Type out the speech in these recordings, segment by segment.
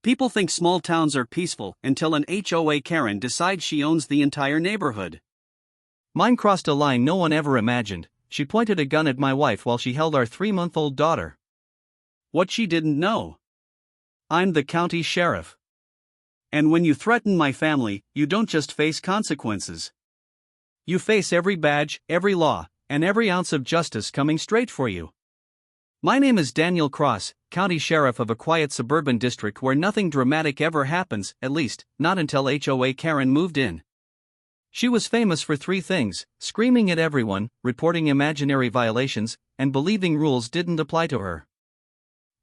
People think small towns are peaceful until an HOA Karen decides she owns the entire neighborhood. Mine crossed a line no one ever imagined. She pointed a gun at my wife while she held our 3-month-old daughter. What she didn't know: I'm the county sheriff. And when you threaten my family, you don't just face consequences. You face every badge, every law, and every ounce of justice coming straight for you. My name is Daniel Cross, county sheriff of a quiet suburban district where nothing dramatic ever happens, at least, not until HOA Karen moved in. She was famous for 3 things: screaming at everyone, reporting imaginary violations, and believing rules didn't apply to her.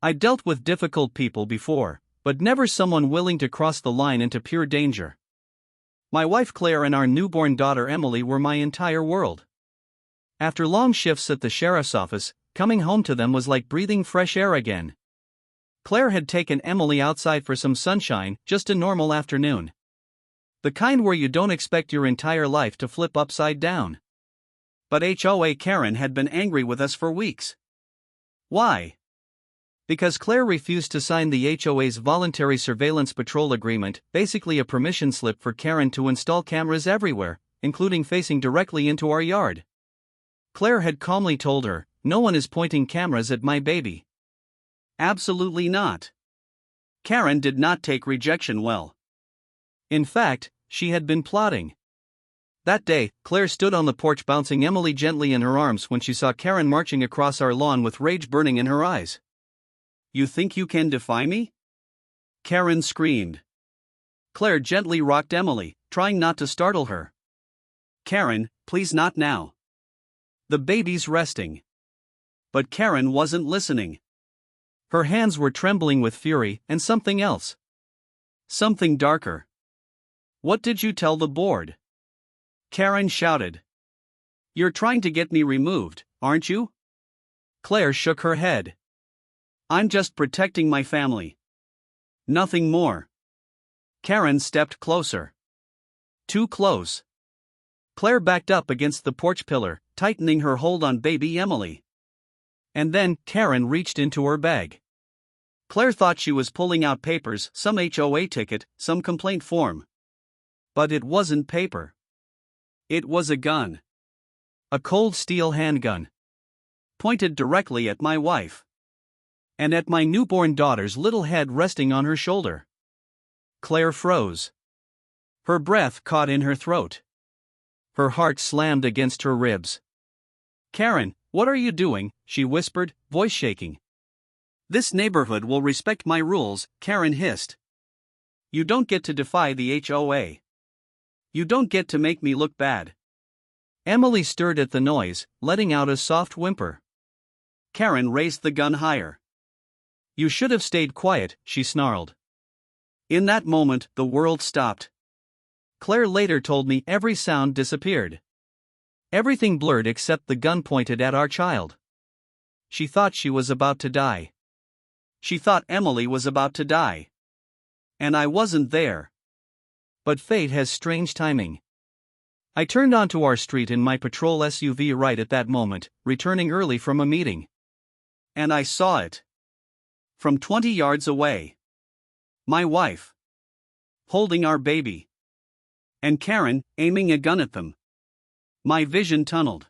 I dealt with difficult people before, but never someone willing to cross the line into pure danger. My wife Claire and our newborn daughter Emily were my entire world. After long shifts at the sheriff's office, coming home to them was like breathing fresh air again. Claire had taken Emily outside for some sunshine, just a normal afternoon. The kind where you don't expect your entire life to flip upside down. But HOA Karen had been angry with us for weeks. Why? Because Claire refused to sign the HOA's Voluntary Surveillance Patrol Agreement, basically a permission slip for Karen to install cameras everywhere, including facing directly into our yard. Claire had calmly told her, "No one is pointing cameras at my baby." Absolutely not. Karen did not take rejection well. In fact, she had been plotting. That day, Claire stood on the porch bouncing Emily gently in her arms when she saw Karen marching across our lawn with rage burning in her eyes. "You think you can defy me?" Karen screamed. Claire gently rocked Emily, trying not to startle her. "Karen, please not now. The baby's resting." But Karen wasn't listening. Her hands were trembling with fury and something else. Something darker. "What did you tell the board?" Karen shouted. "You're trying to get me removed, aren't you?" Claire shook her head. "I'm just protecting my family. Nothing more." Karen stepped closer. Too close. Claire backed up against the porch pillar, tightening her hold on baby Emily. And then, Karen reached into her bag. Claire thought she was pulling out papers, some HOA ticket, some complaint form. But it wasn't paper. It was a gun. A cold steel handgun. Pointed directly at my wife. And at my newborn daughter's little head resting on her shoulder. Claire froze. Her breath caught in her throat. Her heart slammed against her ribs. "Karen, what are you doing?" she whispered, voice shaking. "This neighborhood will respect my rules," Karen hissed. "You don't get to defy the HOA. You don't get to make me look bad." Emily stirred at the noise, letting out a soft whimper. Karen raised the gun higher. "You should have stayed quiet," she snarled. In that moment, the world stopped. Claire later told me every sound disappeared. Everything blurred except the gun pointed at our child. She thought she was about to die. She thought Emily was about to die. And I wasn't there. But fate has strange timing. I turned onto our street in my patrol SUV right at that moment, returning early from a meeting. And I saw it. From 20 yards away. My wife. Holding our baby. And Karen, aiming a gun at them. My vision tunneled.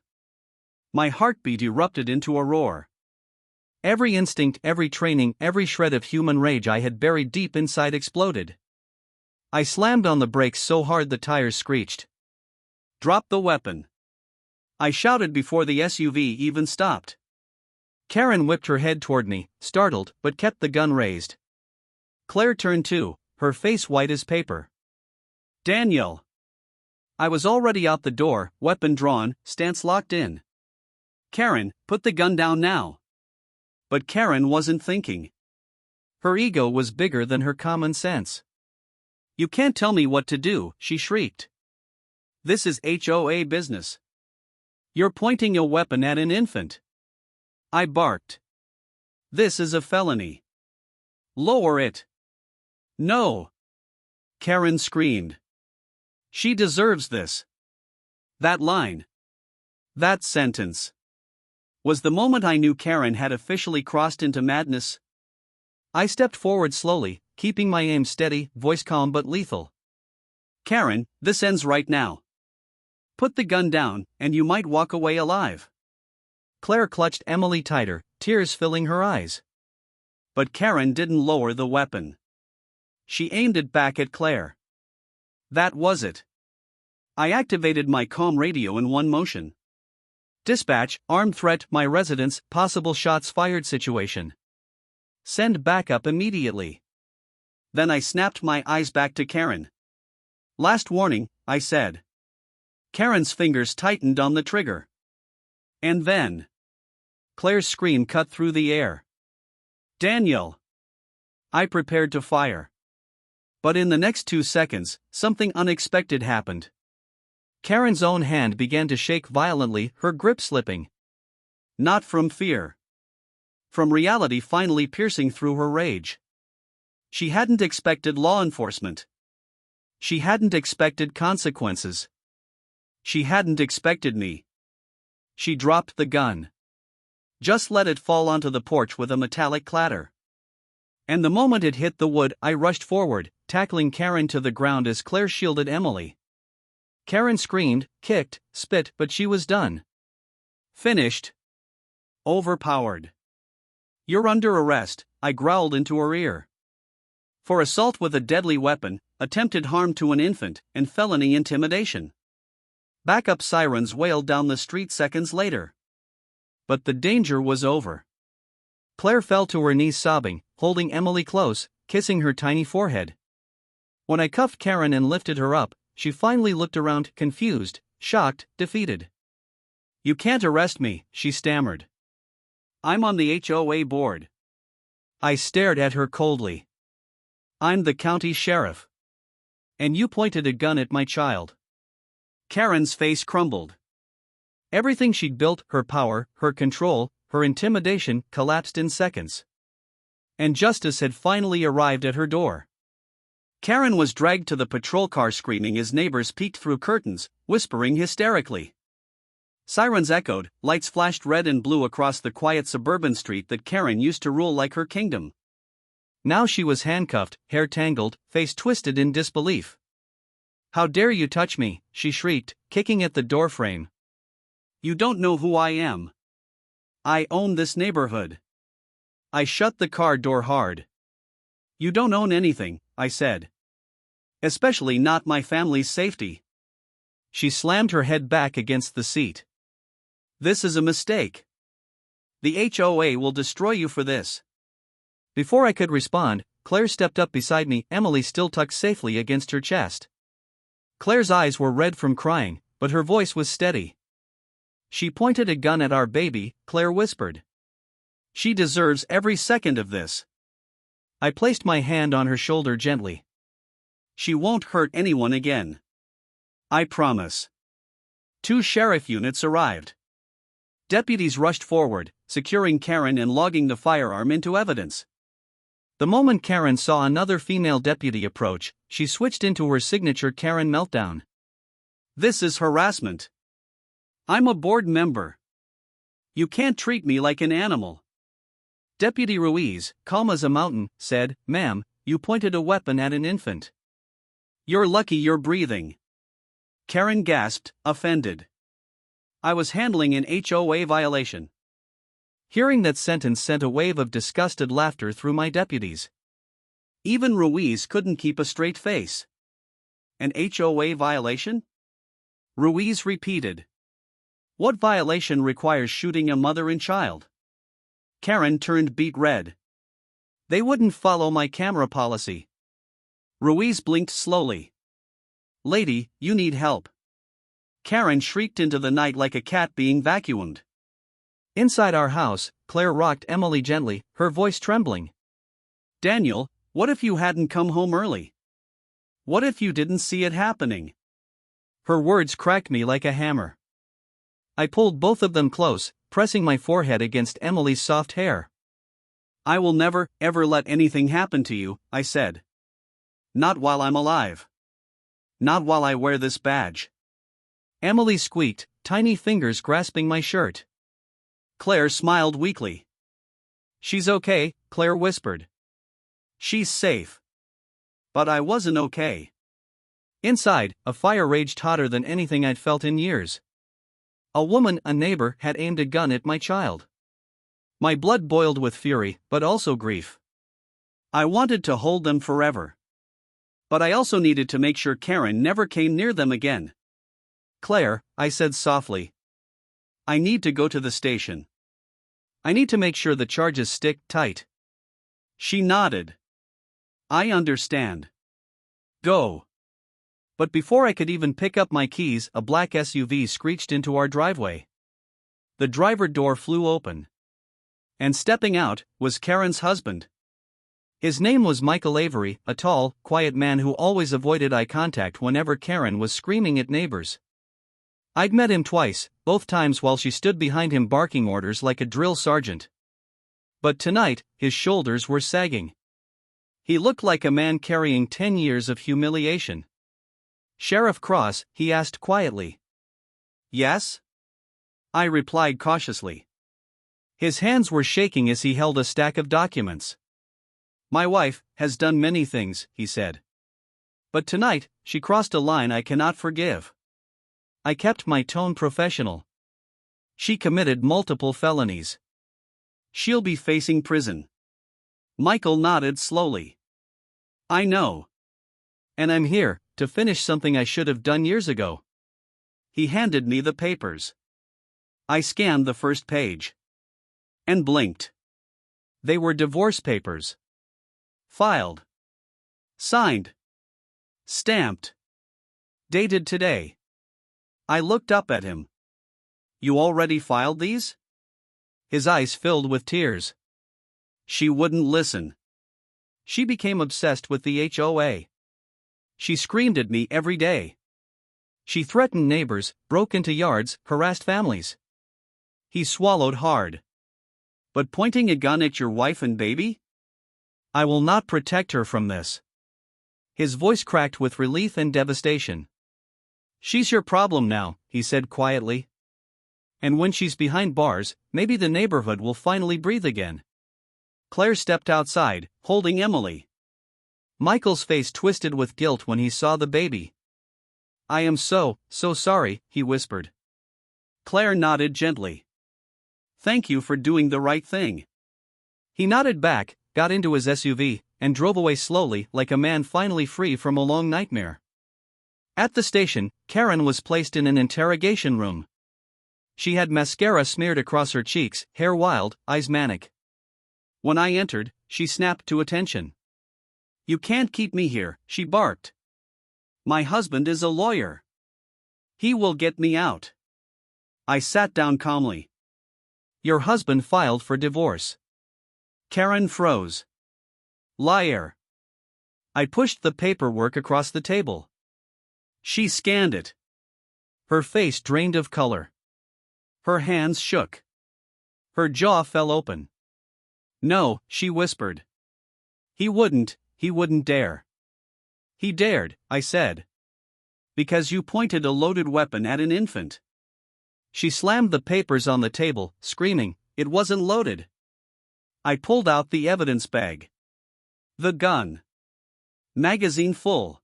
My heartbeat erupted into a roar. Every instinct, every training, every shred of human rage I had buried deep inside exploded. I slammed on the brakes so hard the tires screeched. "Drop the weapon!" I shouted before the SUV even stopped. Karen whipped her head toward me, startled, but kept the gun raised. Claire turned too, her face white as paper. "Daniel!" I was already out the door, weapon drawn, stance locked in. "Karen, put the gun down now." But Karen wasn't thinking. Her ego was bigger than her common sense. "You can't tell me what to do," she shrieked. "This is HOA business. You're pointing a weapon at an infant." I barked. "This is a felony. Lower it." "No!" Karen screamed. "She deserves this." That line. That sentence. Was the moment I knew Karen had officially crossed into madness. I stepped forward slowly, keeping my aim steady, voice calm but lethal. Karen, this ends right now. Put the gun down, and you might walk away alive. Claire clutched Emily tighter, tears filling her eyes. But Karen didn't lower the weapon. She aimed it back at Claire. That was it. I activated my comm radio in one motion. Dispatch, armed threat, my residence, possible shots fired situation. Send backup immediately. Then I snapped my eyes back to Karen. Last warning, I said. Karen's fingers tightened on the trigger. And then, Claire's scream cut through the air. Daniel! I prepared to fire. But in the next 2 seconds, something unexpected happened. Karen's own hand began to shake violently, her grip slipping. Not from fear. From reality finally piercing through her rage. She hadn't expected law enforcement. She hadn't expected consequences. She hadn't expected me. She dropped the gun. Just let it fall onto the porch with a metallic clatter. And the moment it hit the wood, I rushed forward, tackling Karen to the ground as Claire shielded Emily. Karen screamed, kicked, spit, but she was done. Finished. Overpowered. You're under arrest, I growled into her ear. For assault with a deadly weapon, attempted harm to an infant, and felony intimidation. Backup sirens wailed down the street seconds later. But the danger was over. Claire fell to her knees sobbing, holding Emily close, kissing her tiny forehead. When I cuffed Karen and lifted her up, she finally looked around, confused, shocked, defeated. You can't arrest me, she stammered. I'm on the HOA board. I stared at her coldly. I'm the county sheriff. And you pointed a gun at my child. Karen's face crumbled. Everything she'd built, her power, her control, her intimidation, collapsed in seconds. And justice had finally arrived at her door. Karen was dragged to the patrol car screaming as neighbors peeked through curtains, whispering hysterically. Sirens echoed, lights flashed red and blue across the quiet suburban street that Karen used to rule like her kingdom. Now she was handcuffed, hair tangled, face twisted in disbelief. How dare you touch me, she shrieked, kicking at the doorframe. You don't know who I am. I own this neighborhood. I shut the car door hard. You don't own anything, I said. Especially not my family's safety. She slammed her head back against the seat. This is a mistake. The HOA will destroy you for this. Before I could respond, Claire stepped up beside me, Emily still tucked safely against her chest. Claire's eyes were red from crying, but her voice was steady. She pointed a gun at our baby, Claire whispered. She deserves every second of this. I placed my hand on her shoulder gently. She won't hurt anyone again. I promise. 2 sheriff units arrived. Deputies rushed forward, securing Karen and logging the firearm into evidence. The moment Karen saw another female deputy approach, she switched into her signature Karen meltdown. This is harassment. I'm a board member. You can't treat me like an animal. Deputy Ruiz, calm as a mountain, said, "Ma'am, you pointed a weapon at an infant." You're lucky you're breathing. Karen gasped, offended. I was handling an HOA violation. Hearing that sentence sent a wave of disgusted laughter through my deputies. Even Ruiz couldn't keep a straight face. An HOA violation? Ruiz repeated. What violation requires shooting a mother and child? Karen turned beet red. They wouldn't follow my camera policy. Ruiz blinked slowly. Lady, you need help. Karen shrieked into the night like a cat being vacuumed. Inside our house, Claire rocked Emily gently, her voice trembling. Daniel, what if you hadn't come home early? What if you didn't see it happening? Her words cracked me like a hammer. I pulled both of them close, pressing my forehead against Emily's soft hair. I will never, ever let anything happen to you, I said. Not while I'm alive. Not while I wear this badge. Emily squeaked, tiny fingers grasping my shirt. Claire smiled weakly. She's okay, Claire whispered. She's safe. But I wasn't okay. Inside, a fire raged hotter than anything I'd felt in years. A woman, a neighbor, had aimed a gun at my child. My blood boiled with fury, but also grief. I wanted to hold them forever. But I also needed to make sure Karen never came near them again. Claire, I said softly. I need to go to the station. I need to make sure the charges stick tight. She nodded. I understand. Go. But before I could even pick up my keys, a black SUV screeched into our driveway. The driver door flew open. And stepping out was Karen's husband. His name was Michael Avery, a tall, quiet man who always avoided eye contact whenever Karen was screaming at neighbors. I'd met him twice, both times while she stood behind him barking orders like a drill sergeant. But tonight, his shoulders were sagging. He looked like a man carrying 10 years of humiliation. "Sheriff Cross?" he asked quietly. "Yes?" I replied cautiously. His hands were shaking as he held a stack of documents. "My wife has done many things," he said. "But tonight, she crossed a line I cannot forgive." I kept my tone professional. "She committed multiple felonies. She'll be facing prison." Michael nodded slowly. "I know. And I'm here to finish something I should have done years ago." He handed me the papers. I scanned the first page. And blinked. They were divorce papers. Filed. Signed. Stamped. Dated today. I looked up at him. "You already filed these?" His eyes filled with tears. She wouldn't listen. She became obsessed with the HOA. She screamed at me every day. She threatened neighbors, broke into yards, harassed families. He swallowed hard. "But pointing a gun at your wife and baby?" "I will not protect her from this." His voice cracked with relief and devastation. "She's your problem now," he said quietly. "And when she's behind bars, maybe the neighborhood will finally breathe again." Claire stepped outside, holding Emily. Michael's face twisted with guilt when he saw the baby. "I am so sorry," he whispered. Claire nodded gently. "Thank you for doing the right thing." He nodded back, got into his SUV, and drove away slowly like a man finally free from a long nightmare. At the station, Karen was placed in an interrogation room. She had mascara smeared across her cheeks, hair wild, eyes manic. When I entered, she snapped to attention. "You can't keep me here," she barked. "My husband is a lawyer. He will get me out." I sat down calmly. "Your husband filed for divorce." Karen froze. "Liar." I pushed the paperwork across the table. She scanned it. Her face drained of color. Her hands shook. Her jaw fell open. "No," she whispered. He wouldn't dare." "He dared," I said. "Because you pointed a loaded weapon at an infant." She slammed the papers on the table, screaming, "It wasn't loaded." I pulled out the evidence bag. The gun. Magazine full.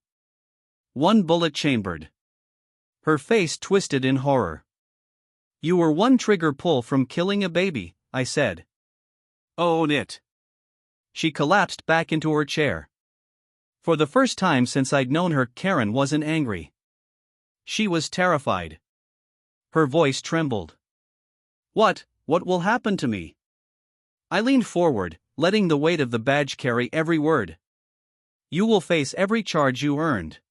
One bullet chambered. Her face twisted in horror. "You were one trigger pull from killing a baby," I said. "Own it." She collapsed back into her chair. For the first time since I'd known her, Karen wasn't angry. She was terrified. Her voice trembled. What will happen to me?" I leaned forward, letting the weight of the badge carry every word. "You will face every charge you earned.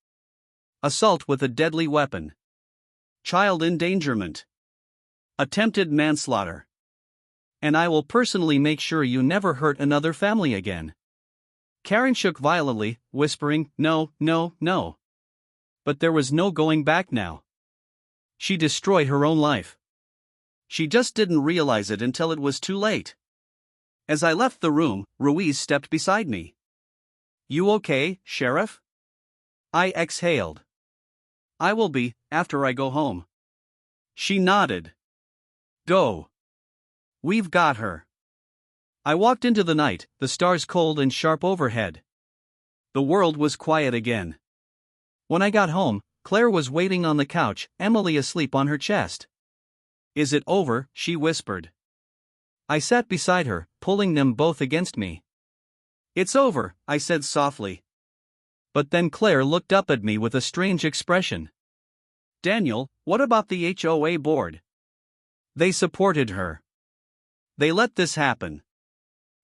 Assault with a deadly weapon. Child endangerment. Attempted manslaughter. And I will personally make sure you never hurt another family again." Karen shook violently, whispering, "No, no, no." But there was no going back now. She destroyed her own life. She just didn't realize it until it was too late. As I left the room, Ruiz stepped beside me. "You okay, Sheriff?" I exhaled. "I will be, after I go home." She nodded. "Go. We've got her." I walked into the night, the stars cold and sharp overhead. The world was quiet again. When I got home, Claire was waiting on the couch, Emily asleep on her chest. "Is it over?" she whispered. I sat beside her, pulling them both against me. "It's over," I said softly. But then Claire looked up at me with a strange expression. "Daniel, what about the HOA board?" They supported her. They let this happen.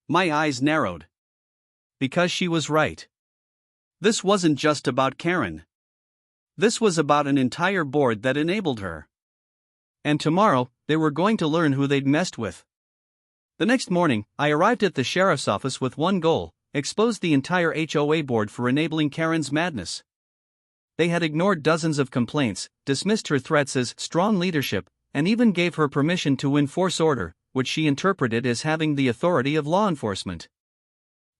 My eyes narrowed. Because she was right. This wasn't just about Karen. This was about an entire board that enabled her. And tomorrow, they were going to learn who they'd messed with. The next morning, I arrived at the sheriff's office with one goal: expose the entire HOA board for enabling Karen's madness. They had ignored dozens of complaints, dismissed her threats as strong leadership, and even gave her permission to enforce order, which she interpreted as having the authority of law enforcement.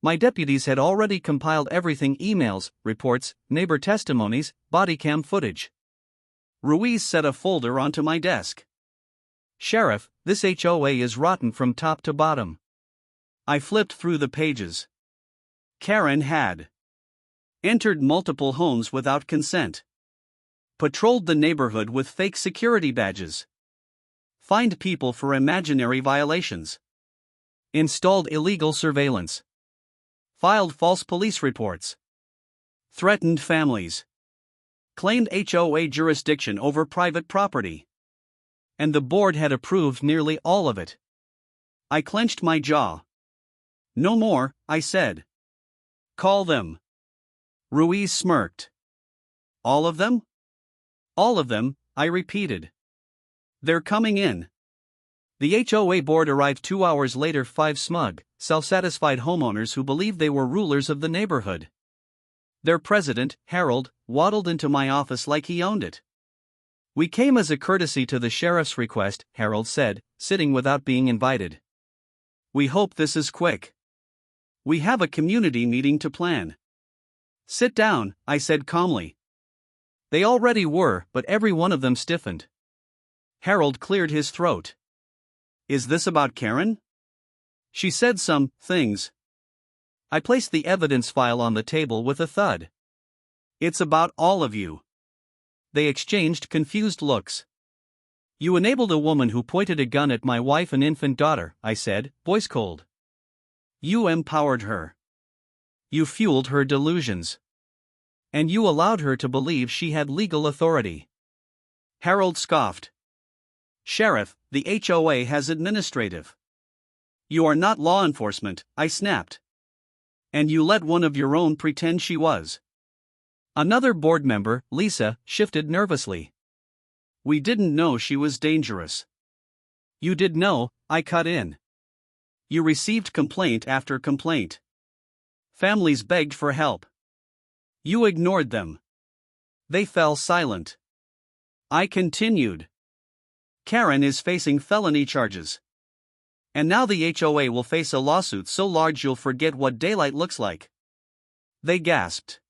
My deputies had already compiled everything: emails, reports, neighbor testimonies, body cam footage. Ruiz set a folder onto my desk. "Sheriff, this HOA is rotten from top to bottom." I flipped through the pages. Karen had entered multiple homes without consent, patrolled the neighborhood with fake security badges, fined people for imaginary violations, Installed illegal surveillance, filed false police reports, threatened families, claimed HOA jurisdiction over private property. And the board had approved nearly all of it. I clenched my jaw. "No more," I said. "Call them." Ruiz smirked. "All of them?" "All of them," I repeated. "They're coming in." The HOA board arrived 2 hours later, 5 smug, self-satisfied homeowners who believed they were rulers of the neighborhood. Their president, Harold, waddled into my office like he owned it. "We came as a courtesy to the sheriff's request," Harold said, sitting without being invited. "We hope this is quick. We have a community meeting to plan." "Sit down," I said calmly. They already were, but every one of them stiffened. Harold cleared his throat. "Is this about Karen?" "She said some things." I placed the evidence file on the table with a thud. "It's about all of you." They exchanged confused looks. "You enabled a woman who pointed a gun at my wife and infant daughter," I said, voice cold. "You empowered her. You fueled her delusions. And you allowed her to believe she had legal authority." Harold scoffed. "Sheriff, the HOA has administrative. You are not law enforcement," I snapped. "And you let one of your own pretend she was." Another board member, Lisa, shifted nervously. "We didn't know she was dangerous." "You did know," I cut in. "You received complaint after complaint. Families begged for help. You ignored them." They fell silent. I continued. "Karen is facing felony charges. And now the HOA will face a lawsuit so large you'll forget what daylight looks like." They gasped.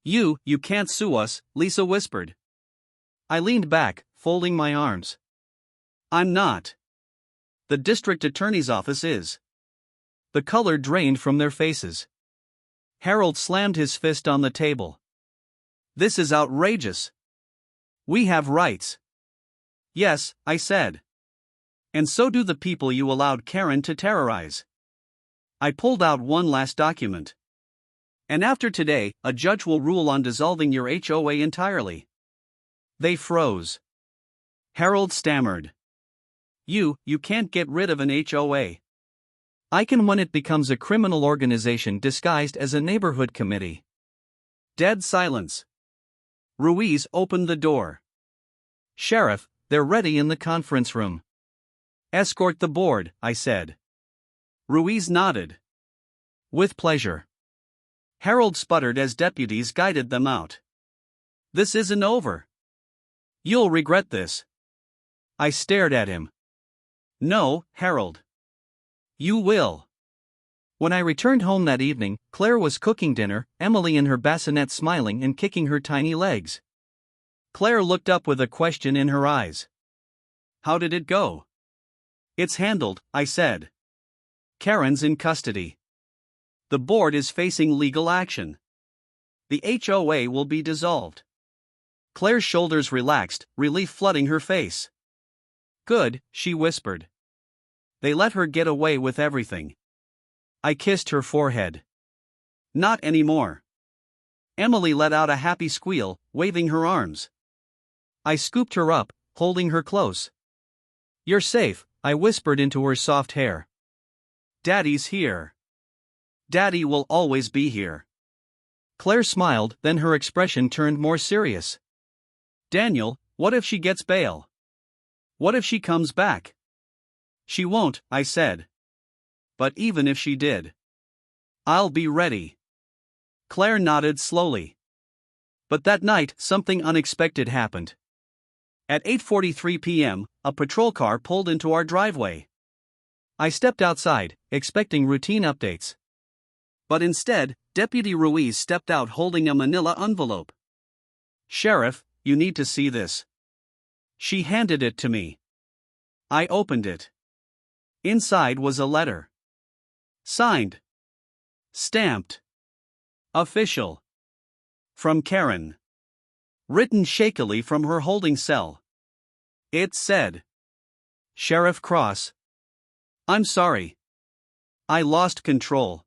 You can't sue us," Lisa whispered. I leaned back, folding my arms. "I'm not. The district attorney's office is." The color drained from their faces. Harold slammed his fist on the table. "This is outrageous. We have rights." "Yes," I said. "And so do the people you allowed Karen to terrorize." I pulled out one last document. "And after today, a judge will rule on dissolving your HOA entirely." They froze. Harold stammered. You can't get rid of an HOA." "I can when it becomes a criminal organization disguised as a neighborhood committee." Dead silence. Ruiz opened the door. "Sheriff, they're ready in the conference room." "Escort the board," I said. Ruiz nodded. "With pleasure." Harold sputtered as deputies guided them out. "This isn't over. You'll regret this." I stared at him. "No, Harold. You will." When I returned home that evening, Claire was cooking dinner, Emily in her bassinet smiling and kicking her tiny legs. Claire looked up with a question in her eyes. "How did it go?" "It's handled," I said. "Karen's in custody. The board is facing legal action. The HOA will be dissolved. Claire's shoulders relaxed, relief flooding her face. Good, she whispered. They let her get away with everything. I kissed her forehead. Not anymore. Emily let out a happy squeal, waving her arms. I scooped her up, holding her close. You're safe, I whispered into her soft hair. Daddy's here. Daddy will always be here. Claire smiled, then her expression turned more serious. Daniel, what if she gets bail? What if she comes back? She won't, I said. But even if she did, I'll be ready. Claire nodded slowly. But that night, something unexpected happened. At 8:43 p.m., a patrol car pulled into our driveway. I stepped outside, expecting routine updates. But instead, Deputy Ruiz stepped out holding a manila envelope. Sheriff, you need to see this. She handed it to me. I opened it. Inside was a letter. Signed. Stamped. Official. From Karen. Written shakily from her holding cell. It said, Sheriff Cross. I'm sorry. I lost control.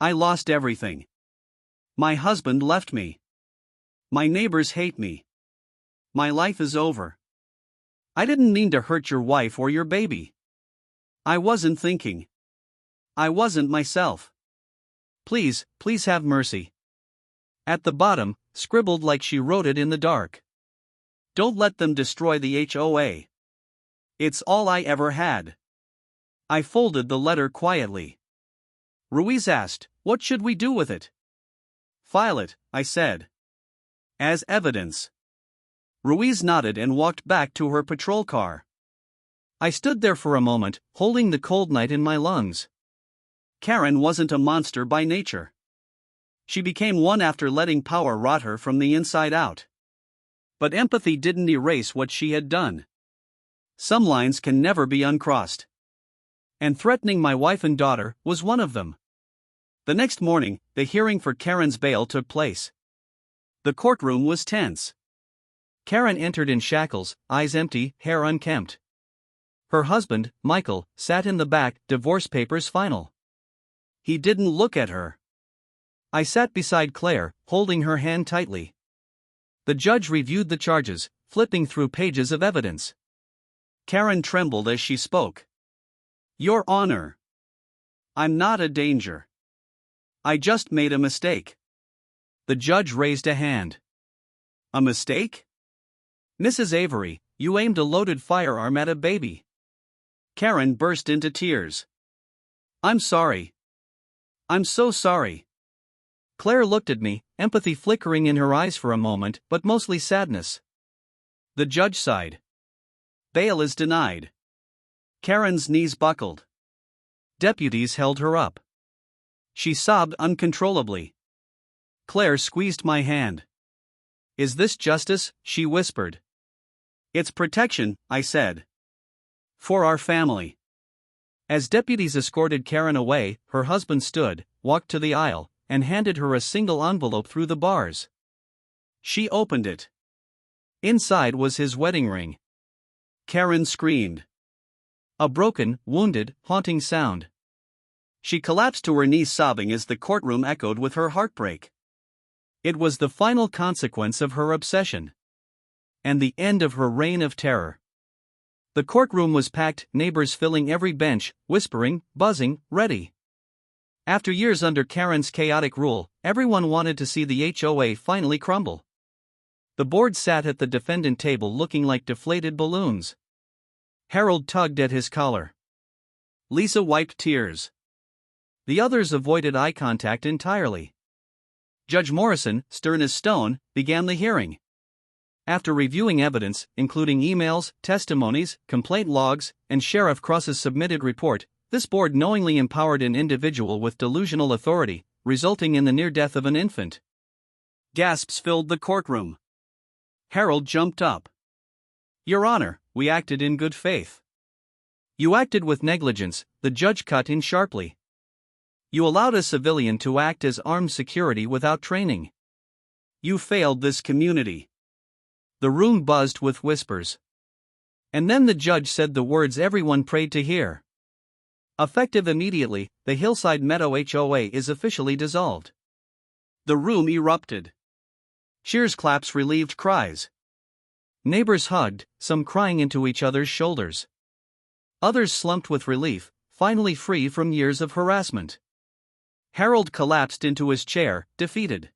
I lost everything. My husband left me. My neighbors hate me. My life is over. I didn't mean to hurt your wife or your baby. I wasn't thinking. I wasn't myself. Please, please have mercy. At the bottom, scribbled like she wrote it in the dark. Don't let them destroy the HOA. It's all I ever had. I folded the letter quietly. Ruiz asked, what should we do with it? File it, I said. As evidence. Ruiz nodded and walked back to her patrol car. I stood there for a moment, holding the cold night in my lungs. Karen wasn't a monster by nature. She became one after letting power rot her from the inside out. But empathy didn't erase what she had done. Some lines can never be uncrossed. And threatening my wife and daughter was one of them. The next morning, the hearing for Karen's bail took place. The courtroom was tense. Karen entered in shackles, eyes empty, hair unkempt. Her husband, Michael, sat in the back, divorce papers final. He didn't look at her. I sat beside Claire, holding her hand tightly. The judge reviewed the charges, flipping through pages of evidence. Karen trembled as she spoke. Your Honor. I'm not a danger. I just made a mistake. The judge raised a hand. A mistake? Mrs. Avery, you aimed a loaded firearm at a baby. Karen burst into tears. I'm sorry. I'm so sorry. Claire looked at me, empathy flickering in her eyes for a moment, but mostly sadness. The judge sighed. Bail is denied. Karen's knees buckled. Deputies held her up. She sobbed uncontrollably. Claire squeezed my hand. Is this justice? She whispered. It's protection, I said. For our family. As deputies escorted Karen away, her husband stood, walked to the aisle, and handed her a single envelope through the bars. She opened it. Inside was his wedding ring. Karen screamed. A broken, wounded, haunting sound. She collapsed to her knees sobbing as the courtroom echoed with her heartbreak. It was the final consequence of her obsession. And the end of her reign of terror. The courtroom was packed, neighbors filling every bench, whispering, buzzing, ready. After years under Karen's chaotic rule, everyone wanted to see the HOA finally crumble. The board sat at the defendant table looking like deflated balloons. Harold tugged at his collar. Lisa wiped tears. The others avoided eye contact entirely. Judge Morrison, stern as stone, began the hearing. After reviewing evidence, including emails, testimonies, complaint logs, and Sheriff Cross's submitted report, this board knowingly empowered an individual with delusional authority, resulting in the near death of an infant. Gasps filled the courtroom. Harold jumped up. Your Honor, we acted in good faith. You acted with negligence, the judge cut in sharply. You allowed a civilian to act as armed security without training. You failed this community. The room buzzed with whispers. And then the judge said the words everyone prayed to hear. Effective immediately, the Hillside Meadow HOA is officially dissolved. The room erupted. Cheers, claps, relieved cries. Neighbors hugged, some crying into each other's shoulders. Others slumped with relief, finally free from years of harassment. Harold collapsed into his chair, defeated.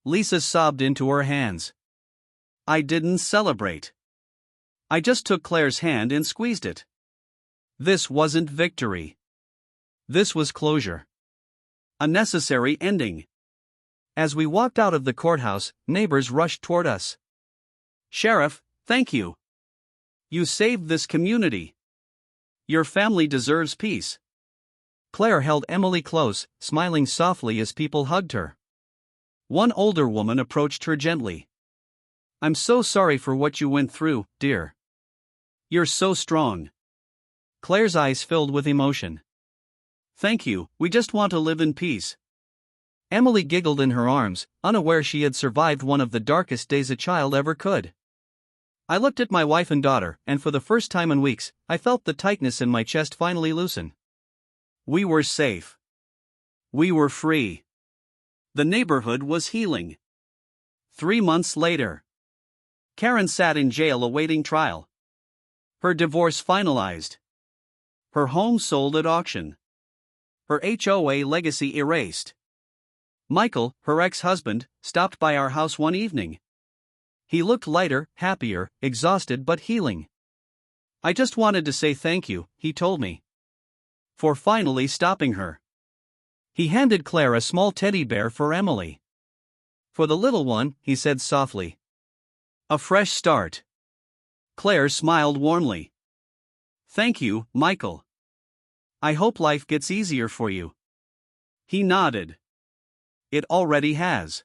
Lisa sobbed into her hands. I didn't celebrate. I just took Claire's hand and squeezed it. This wasn't victory. This was closure. A necessary ending. As we walked out of the courthouse, neighbors rushed toward us. Sheriff, thank you. You saved this community. Your family deserves peace. Claire held Emily close, smiling softly as people hugged her. One older woman approached her gently. I'm so sorry for what you went through, dear. You're so strong. Claire's eyes filled with emotion. Thank you, we just want to live in peace. Emily giggled in her arms, unaware she had survived one of the darkest days a child ever could. I looked at my wife and daughter, and for the first time in weeks, I felt the tightness in my chest finally loosen. We were safe. We were free. The neighborhood was healing. 3 months later, Karen sat in jail awaiting trial. Her divorce finalized. Her home sold at auction. Her HOA legacy erased. Michael, her ex-husband, stopped by our house one evening. He looked lighter, happier, exhausted but healing. I just wanted to say thank you, he told me. For finally stopping her. He handed Claire a small teddy bear for Emily. For the little one, he said softly. A fresh start. Claire smiled warmly. Thank you, Michael. I hope life gets easier for you. He nodded. It already has.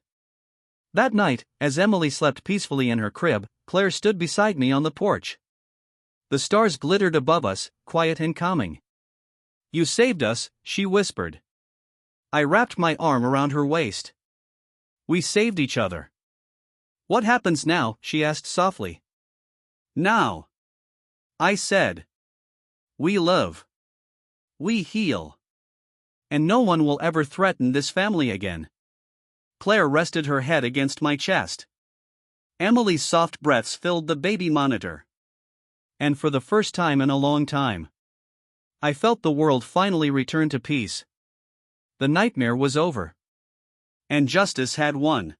That night, as Emily slept peacefully in her crib, Claire stood beside me on the porch. The stars glittered above us, quiet and calming. You saved us, she whispered. I wrapped my arm around her waist. We saved each other. What happens now? She asked softly. Now. I said. We live. We heal. And no one will ever threaten this family again. Claire rested her head against my chest. Emily's soft breaths filled the baby monitor. And for the first time in a long time, I felt the world finally return to peace. The nightmare was over. And justice had won.